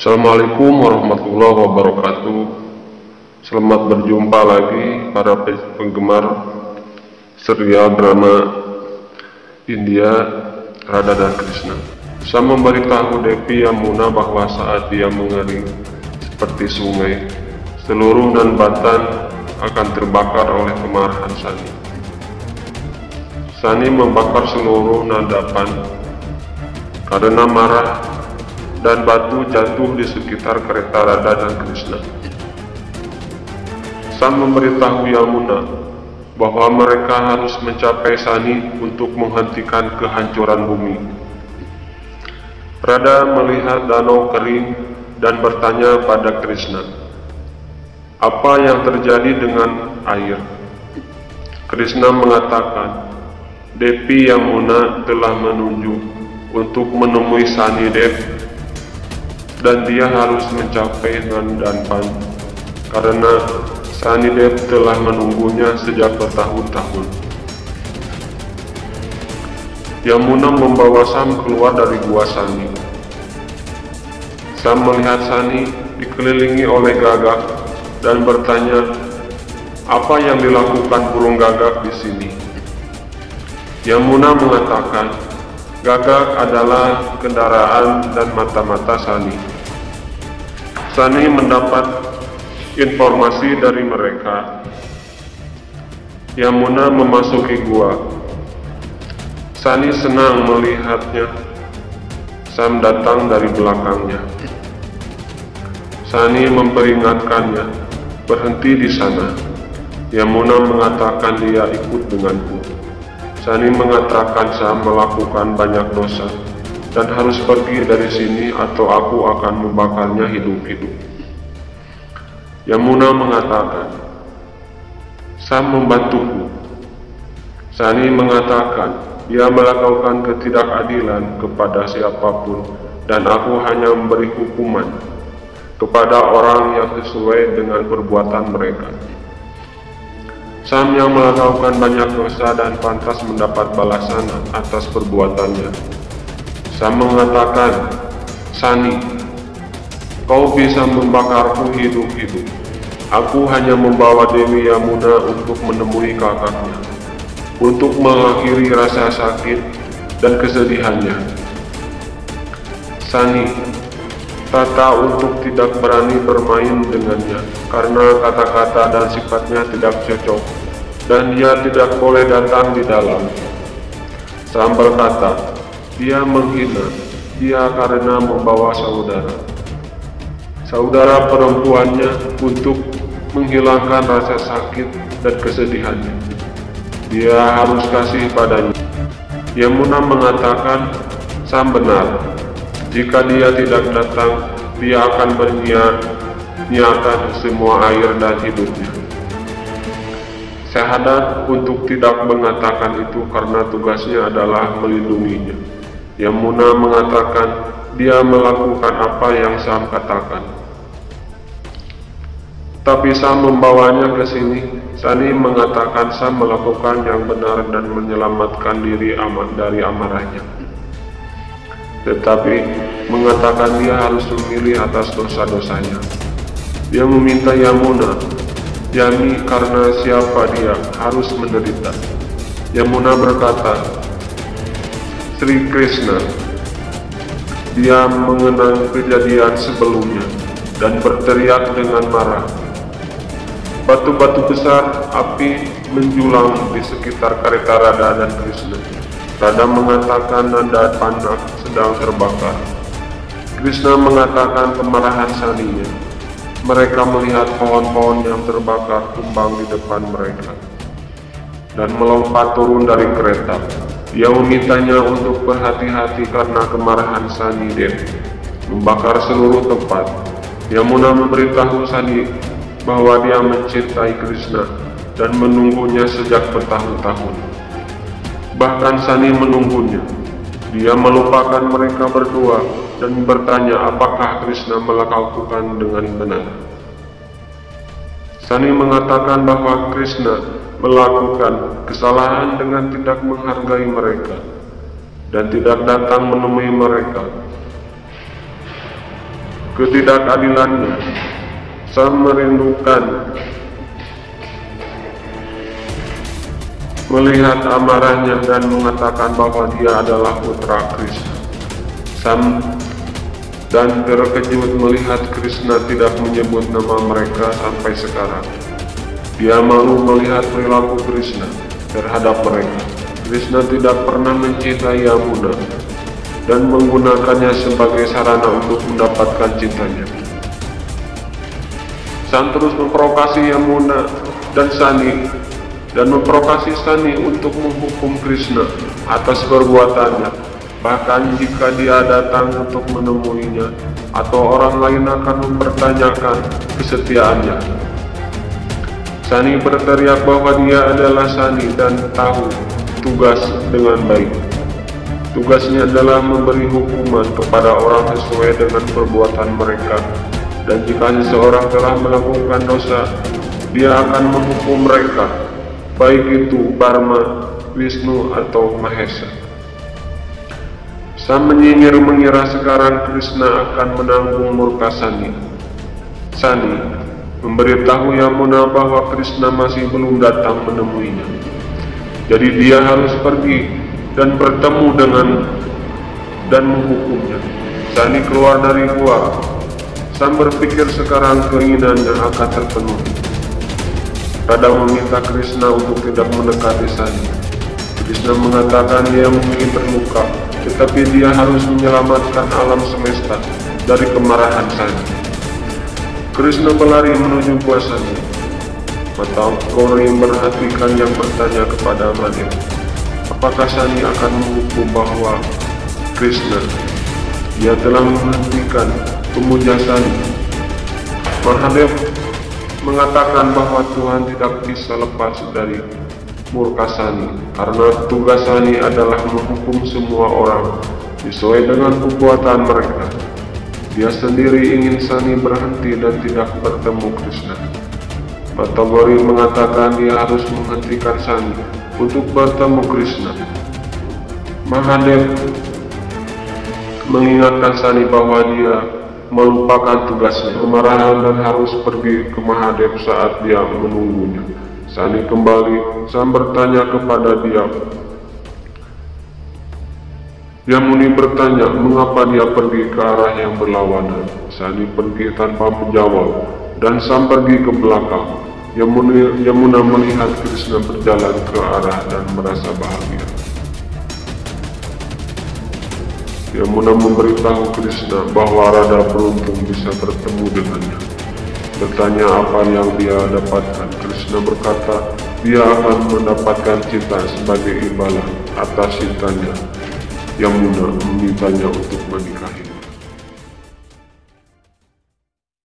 Assalamualaikum warahmatullahi wabarakatuh. Selamat berjumpa lagi para penggemar serial drama India Radha dan Krishna. Saya memberitahu Devi Yamuna bahwa saat dia mengering seperti sungai, seluruh Nanbatan akan terbakar oleh kemarahan Sani. Sani membakar seluruh Nandapan karena marah, dan batu jatuh di sekitar kereta Radha dan Krishna. Sam memberitahu Yamuna bahwa mereka harus mencapai Sani untuk menghentikan kehancuran bumi. Radha melihat danau kering dan bertanya pada Krishna, apa yang terjadi dengan air? Krishna mengatakan, Devi Yamuna telah menunjuk untuk menemui Sani Dev, dan dia harus mencapai Nandapan karena Sani Dev telah menunggunya sejak bertahun-tahun. Yamuna membawa Sam keluar dari gua Sani. Sam melihat Sani dikelilingi oleh gagak dan bertanya, apa yang dilakukan burung gagak di sini? Yamuna mengatakan, gagak adalah kendaraan dan mata-mata Sani. Sani mendapat informasi dari mereka. Yamuna memasuki gua. Sani senang melihatnya. Sam datang dari belakangnya. Sani memperingatkannya, berhenti di sana. Yamuna mengatakan dia ikut denganku. Sani mengatakan Sam melakukan banyak dosa dan harus pergi dari sini atau aku akan membakarnya hidup-hidup. Yamuna mengatakan, Sam membantuku. Sani mengatakan dia melakukan ketidakadilan kepada siapapun dan aku hanya memberi hukuman kepada orang yang sesuai dengan perbuatan mereka. Sam yang melakukan banyak dosa dan pantas mendapat balasan atas perbuatannya. Sam mengatakan, Sani, kau bisa membakarku hidup-hidup. Aku hanya membawa Dewi Yamuna untuk menemui kakaknya, untuk mengakhiri rasa sakit dan kesedihannya. Sani, Tata untuk tidak berani bermain dengannya karena kata-kata dan sifatnya tidak cocok dan dia tidak boleh datang di dalam. Sam berkata, dia menghina dia karena membawa saudara perempuannya untuk menghilangkan rasa sakit dan kesedihannya. Dia harus kasih padanya. Yamuna mengatakan, Sam benar. Jika dia tidak datang, dia akan menyia-nyiakan semua air dan hidupnya. Syahadat untuk tidak mengatakan itu karena tugasnya adalah melindunginya. Yamuna mengatakan dia melakukan apa yang Sam katakan. Tapi Sam membawanya ke sini. Sani mengatakan Sam melakukan yang benar dan menyelamatkan diri dari amarahnya. Tetapi mengatakan dia harus memilih atas dosa-dosanya. Dia meminta Yamuna, Yami karena siapa dia harus menderita. Yamuna berkata, Sri Krishna. Dia mengenang kejadian sebelumnya dan berteriak dengan marah. Batu-batu besar api menjulang di sekitar kereta Radha dan Krishna. Radha mengatakan Nandapan sedang terbakar. Krishna mengatakan kemarahan Saninya. Mereka melihat pohon-pohon yang terbakar tumbang di depan mereka dan melompat turun dari kereta. Dia memintanya untuk berhati-hati karena kemarahan Sani Dev membakar seluruh tempat. Yamuna memberitahu Sani bahwa dia mencintai Krishna dan menunggunya sejak bertahun-tahun. Bahkan Sani menunggunya. Dia melupakan mereka berdua dan bertanya apakah Krishna melakukan dengan benar. Sani mengatakan bahwa Krishna melakukan kesalahan dengan tidak menghargai mereka dan tidak datang menemui mereka. ketidakadilannya. Sam merindukan melihat amarahnya dan mengatakan bahwa dia adalah putra Krishna. Sam dan terkejut melihat Krishna tidak menyebut nama mereka sampai sekarang. Dia malu melihat perilaku Krishna terhadap mereka. Krishna tidak pernah mencintai Yamuna dan menggunakannya sebagai sarana untuk mendapatkan cintanya. Sam terus memprovokasi Yamuna dan Sani untuk menghukum Krishna atas perbuatannya. Bahkan jika dia datang untuk menemuinya atau orang lain akan mempertanyakan kesetiaannya. Sani berteriak bahwa dia adalah Sani dan tahu tugas dengan baik. Tugasnya adalah memberi hukuman kepada orang sesuai dengan perbuatan mereka. Dan jika seseorang telah melakukan dosa, dia akan menghukum mereka, baik itu Brahma, Wisnu, atau Mahesa. Sam menyinyir mengira sekarang Krishna akan menanggung murka Sani. Sani memberitahu Yamuna bahwa Krishna masih belum datang menemuinya. Jadi dia harus pergi dan bertemu dengan dan menghukumnya. Sani keluar dari gua. Sam berpikir sekarang keinginannya akan terpenuhi. Radha meminta Krishna untuk tidak mendekati Sani. Krishna mengatakan dia mungkin terluka, tetapi dia harus menyelamatkan alam semesta dari kemarahan Sani. Krishna berlari menuju gua Sani. Mata Gauri memperhatikan yang bertanya kepada Mahadev, apakah Sani akan menghukum bahwa Krishna dia telah menghentikan pemuja Sani. Mahadev mengatakan bahwa Tuhan tidak bisa lepas dari murka Sani karena tugas Sani adalah menghukum semua orang sesuai dengan perbuatan mereka. Dia sendiri ingin Sani berhenti dan tidak bertemu Krishna. Mata Gauri mengatakan dia harus menghentikan Sani untuk bertemu Krishna. Mahadev mengingatkan Sani bahwa dia melupakan tugasnya, kemarahan dan harus pergi ke Mahadev saat dia menunggunya. Sani kembali. Sam bertanya kepada dia. Yamuni bertanya mengapa dia pergi ke arah yang berlawanan. Sani pergi tanpa menjawab dan Sam pergi ke belakang. Yamuna melihat Krishna berjalan ke arah dan merasa bahagia. Yamuna memberitahu Krishna bahwa Radha beruntung bisa bertemu dengannya. Bertanya apa yang dia dapatkan. Krishna berkata dia akan mendapatkan cinta sebagai imbalan atas cintanya. Yamuna memintanya untuk menikahi.